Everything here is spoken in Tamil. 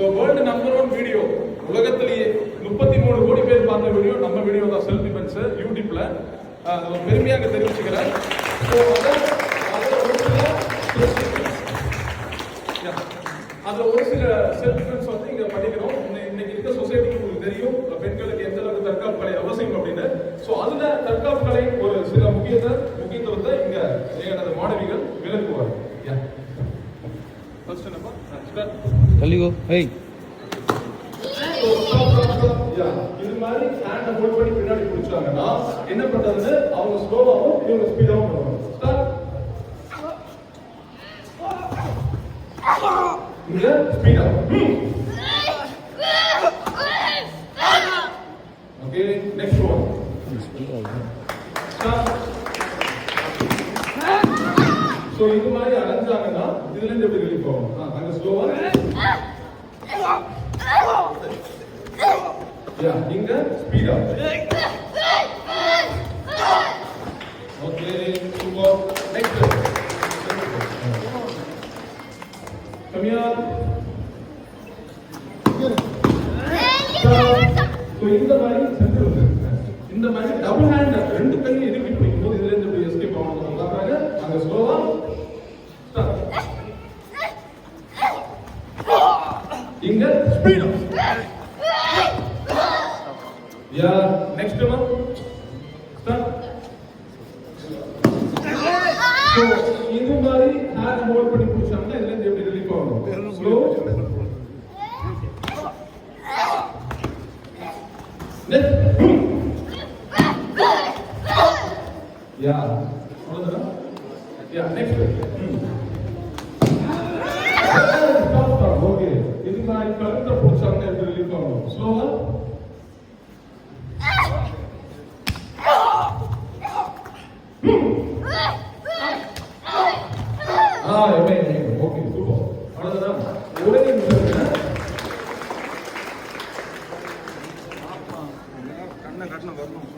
ஸோ வேர்ல்டு நம்பர் 1 வீடியோ உலகத்திலேயே 33 கோடி பேர் பார்த்த வீடியோ நம்ம வீடியோ தான். செல்ஃப் டிஃபென்ஸ் யூடியூப்ல பெருமையாக தெரிவிச்சுக்கிறேன். ஸோ அதில் ஒரு சில செல்ஃப் டிஃபென்ஸ் வந்து இங்கே படிக்கிறோம். இன்னைக்கு இருக்க சொசைட்டிக்கு உங்களுக்கு தெரியும் பெண்களுக்கு எந்த அளவுக்கு தற்காப்பு கலை அவசியம் அப்படின்னு. ஸோ அதுல தற்காப்பு கலை ஒரு சில முக்கியத்துவத்தை இங்க எனது மாணவிகள் விளக்குவார். ஃபர்ஸ்ட் என்னப்பா தள்ளிகோ. ஹேய் இது மாதிரி ஹேண்ட் ஹோல்ட் பண்ணி பின்னாடி பிடிச்சாங்கன்னா என்ன பண்றதுன்னு அவங்க ஸ்லோவாவும் இவங்க ஸ்பீடாவும் பண்ணுவாங்க. இங்க ஸ்பீடா. Okay next one. சோ இது மாதிரி அலைஞ்சாங்கன்னா இதுல இருந்து எப்படி ரிலீஃப் ஆகும்? அங்க ஸ்லோவா யா இங்க ஸ்பீடா. Okay super. நெக்ஸ்ட் கமியா. சோ இந்த மாதிரி சென்டர் வந்து இந்த மாதிரி டபுள் ஹேண்ட் ரெண்டு கையை இறுக்கி பிடிக்கும்போது இதுல இருந்து எப்படி எஸ்கேப் ஆகணும் பாருங்க. அங்க ஸ்லோவா இங்க ஸ்பீடா. யா நெக்ஸ்ட் ஒன் ஸ்டார்ட். சோ இது மாதிரி ஹேண்ட் ஹோல்ட் பண்ணி பிடிச்சாங்கன்னா இதுல இருந்து எப்படி ரிலீஃப் ஆகணும்? ஸ்லோ நெக்ஸ்ட் யா அவ்வளவுதான். யா நெக்ஸ்ட் ஸ்டாப். ஓகே இது மாதிரி கரெக்டா பிடிச்சாங்கன்னா எப்படி ரிலீஃப் ஆகணும்? ஸ்லோவா ஓகே சூப்பர். அவ்வளவுதான். ஒரே நிமிஷம் கண்ணை கட்டணும் வரணும்.